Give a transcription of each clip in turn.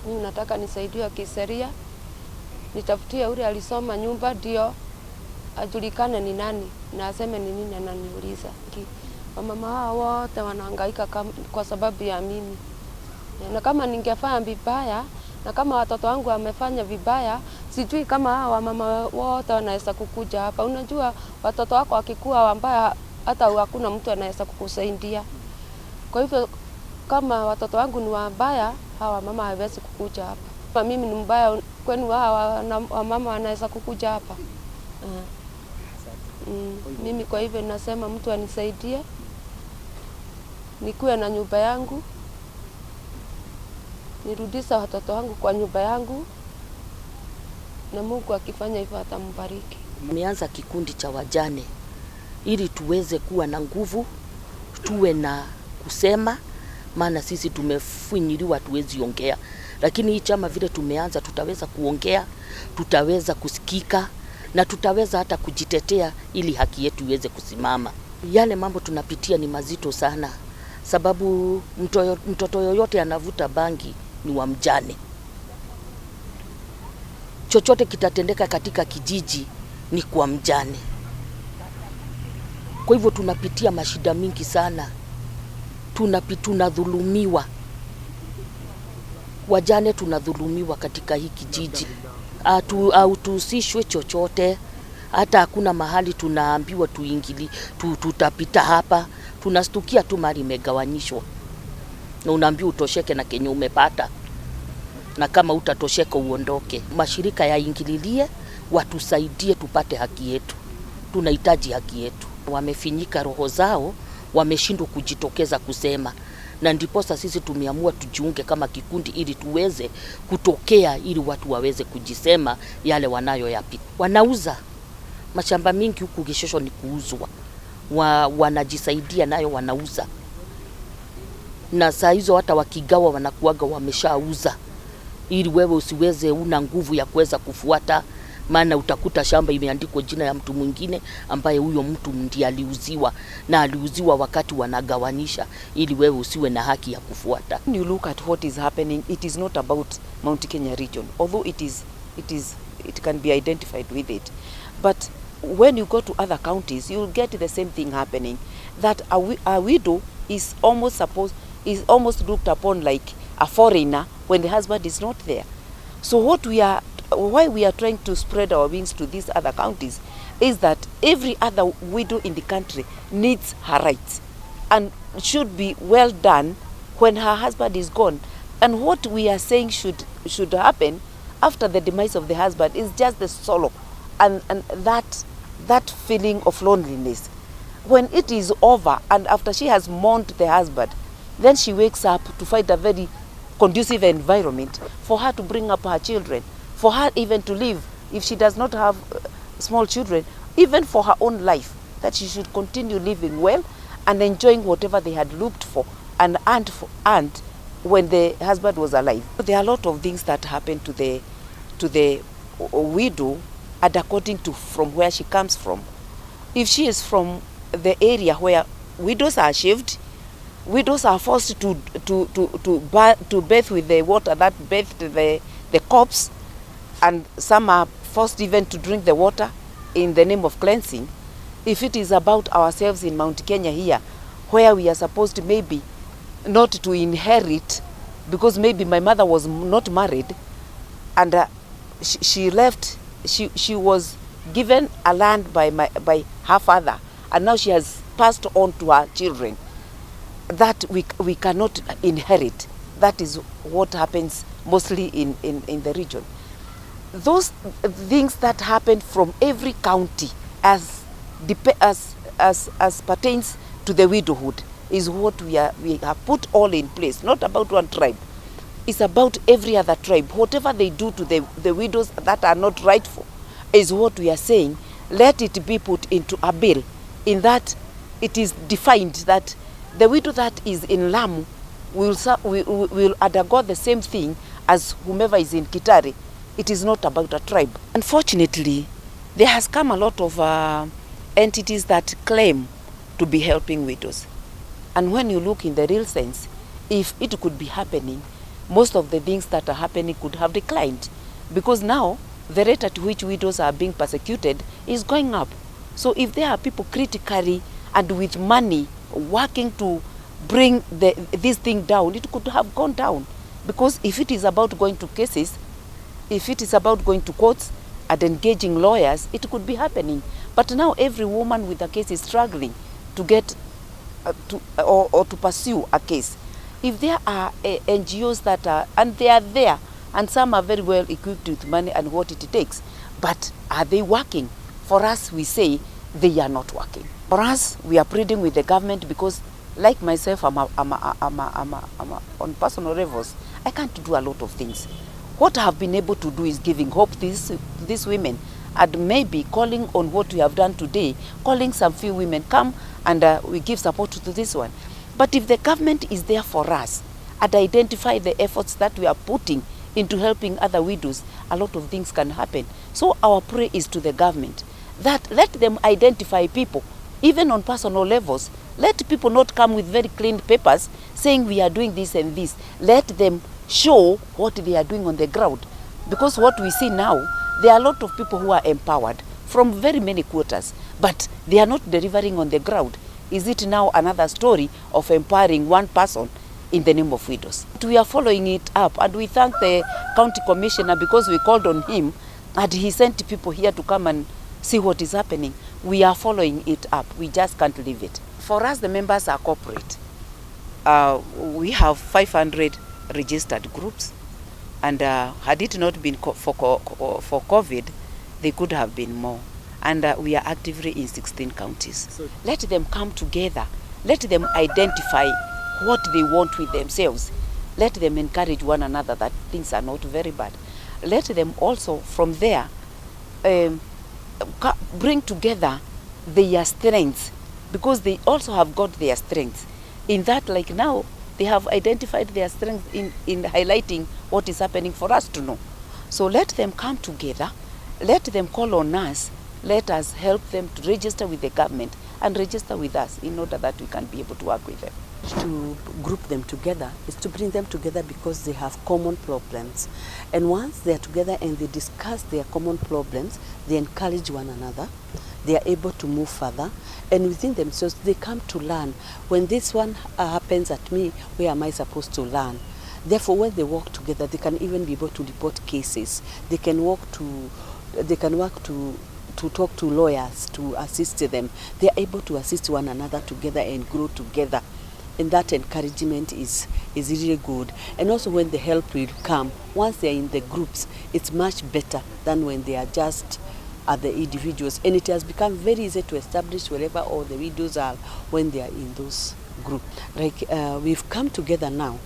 Mimi nataka nisaidiwe kisheria. Nitafutie ule alisoma nyumba ndio ajulikane ni nani na aseme ni nini ananiuliza. Wamama hao wote wanahangaika kwa sababu ya mimi. Na kama ningefanya vibaya na kama watoto wangu wamefanya vibaya, sijui kama hao wamama wote wanaweza kukuja hapa. Unajua watoto wako wakikua wambaya hata hakuna mtu anaweza kukusaidia. Kwa hivyo kama watoto wangu ni wabaya, hawa mama hawezi kukuja hapa. Kama mimi ni mbaya, kwani hawa mama wanaweza kukuja hapa? Mimi kwa hivyo nasema mtu anisaidie. Nikuwe na nyumba yangu. Nirudisha watoto wangu kwa nyumba yangu. Na Mungu akifanya hivyo atambariki. Tumeanza kikundi cha wajane ili tuweze kuwa na nguvu, tuwe na kusema, maana sisi tumefinyiliwa tuwezi ongea. Lakini hii chama vile tumeanza tutaweza kuongea, tutaweza kusikika na tutaweza hata kujitetea ili haki yetu iweze kusimama. Yale mambo tunapitia ni mazito sana, sababu mtoto yoyote anavuta bangi ni wa mjane. Chochote kitatendeka katika kijiji ni kwa mjane. Kwa hivyo tunapitia mashida mingi sana. Tunadhulumiwa. Wajane tunadhulumiwa katika hii kijiji. Tuhusishwe chochote. Hata hakuna mahali tunaambiwa tuingili, tutapita hapa. Tunastukia tu mali imegawanyishwa. Na unaambiwa utosheke na kenye umepata. Na kama utatosheka uondoke. Mashirika yaingililie, watusaidie tupate haki yetu. Tunahitaji haki yetu. Wamefinyika roho zao, wameshindwa kujitokeza kusema. Na ndiposa sisi tumeamua tujiunge kama kikundi ili tuweze kutokea ili watu waweze kujisema yale wanayoyapita. Wanauza mashamba mingi huku Gishosho ni kuuzwa. Wanajisaidia nayo wanauza. Na saa hizo hata wakigawa wanakuaga wameshauza. Ili wewe usiweze una nguvu ya kuweza kufuata, maana utakuta shamba imeandikwa jina ya mtu mwingine ambaye huyo mtu ndiye aliuziwa na aliuziwa wakati wanagawanisha, ili wewe usiwe na haki ya kufuata. When you look at what is happening, it is not about Mount Kenya region, although it can be identified with it. But when you go to other counties, you will get the same thing happening, that a widow is almost looked upon like a foreigner when the husband is not there. So why we are trying to spread our wings to these other counties is that every other widow in the country needs her rights and should be well done when her husband is gone. And what we are saying should happen after the demise of the husband is just the sorrow and that feeling of loneliness. When it is over and after she has mourned the husband, then she wakes up to find a very conducive environment for her to bring up her children, for her even to live, if she does not have small children, even for her own life, that she should continue living well and enjoying whatever they had looked for and earned when the husband was alive. There are a lot of things that happen to the widow and according to from where she comes from. If she is from the area where widows are shaved, widows are forced to bathe with the water that bathed the corpse, and some are forced even to drink the water in the name of cleansing. If it is about ourselves in Mount Kenya here, where we are supposed to maybe not to inherit, because maybe my mother was not married, and she left, she was given a land by her father, and now she has passed on to her children, that we cannot inherit. That is what happens mostly in the region. Those things that happen from every county as pertains to the widowhood is what we have put all in place. Not about one tribe. It's about every other tribe. Whatever they do to the widows that are not rightful is what we are saying. Let it be put into a bill, in that it is defined that the widow that is in Lamu will undergo the same thing as whomever is in Kitare. It is not about a tribe. Unfortunately, there has come a lot of entities that claim to be helping widows. And when you look in the real sense, if it could be happening, most of the things that are happening could have declined, because now the rate at which widows are being persecuted is going up. So if there are people critically and with money working to bring this thing down, it could have gone down. Because if it is about going to cases, if it is about going to courts and engaging lawyers, it could be happening. But now every woman with a case is struggling to get or to pursue a case. If there are NGOs that are, and they are there, and some are very well equipped with money and what it takes, but are they working? For us, we say they are not working. For us, we are pleading with the government, because like myself, I'm on personal levels, I can't do a lot of things. What I have been able to do is giving hope to these women, and maybe calling on what we have done today, calling some few women, come and we give support to this one. But if the government is there for us and identify the efforts that we are putting into helping other widows, a lot of things can happen. So our prayer is to the government that let them identify people, even on personal levels. Let people not come with very clean papers saying we are doing this and this. Let them show what they are doing on the ground. Because what we see now, there are a lot of people who are empowered from very many quarters, but they are not delivering on the ground. Is it now another story of empowering one person in the name of widows? We are following it up, and we thank the county commissioner, because we called on him and he sent people here to come and see what is happening. We are following it up. We just can't leave it. For us, the members are corporate. We have 500 registered groups, and had it not been for COVID, they could have been more. And we are actively in 16 counties. So let them come together. Let them identify what they want with themselves. Let them encourage one another that things are not very bad. Let them also from there bring together their strengths, because they also have got their strengths. In that, like now, they have identified their strengths in highlighting what is happening for us to know. So let them come together. Let them call on us. Let us help them to register with the government and register with us in order that we can be able to work with them. To group them together is to bring them together because they have common problems. And once they are together and they discuss their common problems, they encourage one another. They are able to move further. And within themselves, they come to learn. When this one happens at me, where am I supposed to learn? Therefore, when they work together, they can even be able to report cases. They can work to talk to lawyers to assist them. They are able to assist one another together and grow together. And that encouragement is really good. And also when the help will come, once they are in the groups, it's much better than when they are just at the individuals. And it has become very easy to establish wherever all the widows are when they are in those groups. Like we've come together now,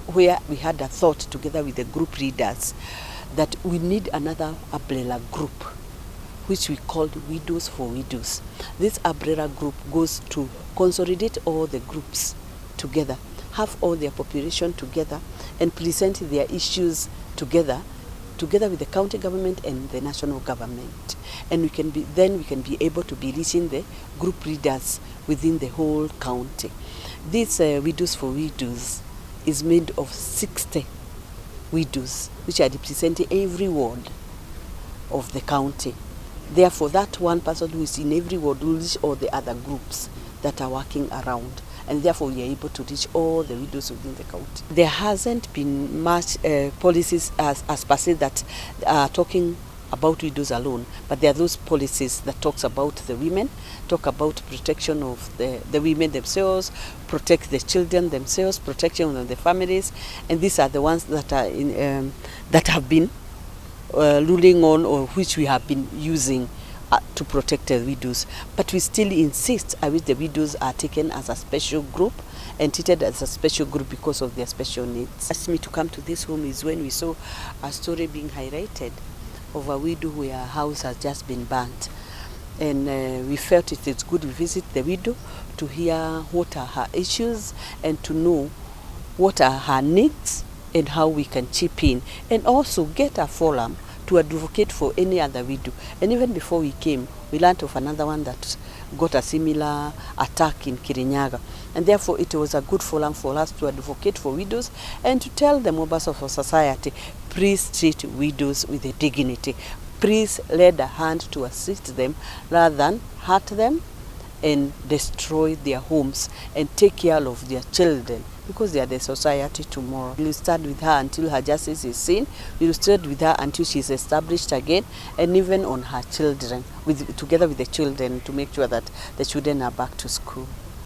where we had a thought together with the group leaders that we need another umbrella group, which we called Widows for Widows. This umbrella group goes to consolidate all the groups together, have all their population together, and present their issues together with the county government and the national government. And we can be able to be reaching the group leaders within the whole county. This Widows for Widows is made of 60 widows, which are representing every ward of the county. Therefore, that one person who is in every ward will reach all the other groups that are working around. And therefore, we are able to reach all the widows within the county. There hasn't been much policies as per se that are talking about widows alone, but there are those policies that talks about the women, talk about protection of the women themselves, protect the children themselves, protection of the families, and these are the ones that are in that have been ruling on, or which we have been using to protect the widows. But we still insist which the widows are taken as a special group and treated as a special group because of their special needs. Asked me to come to this home is when we saw a story being highlighted of a widow where her house has just been burnt. And we felt it is good we visit the widow to hear what are her issues and to know what are her needs and how we can chip in, and also get a forum to advocate for any other widow. And even before we came, we learned of another one that got a similar attack in Kirinyaga. And therefore it was a good forum for us to advocate for widows and to tell the members of our society, please treat widows with dignity. Please lend a hand to assist them rather than hurt them and destroy their homes and take care of their children, because they are the society tomorrow. We will start with her until her justice is seen. We will start with her until she is established again, and even on her children, together with the children, to make sure that the children are back to school.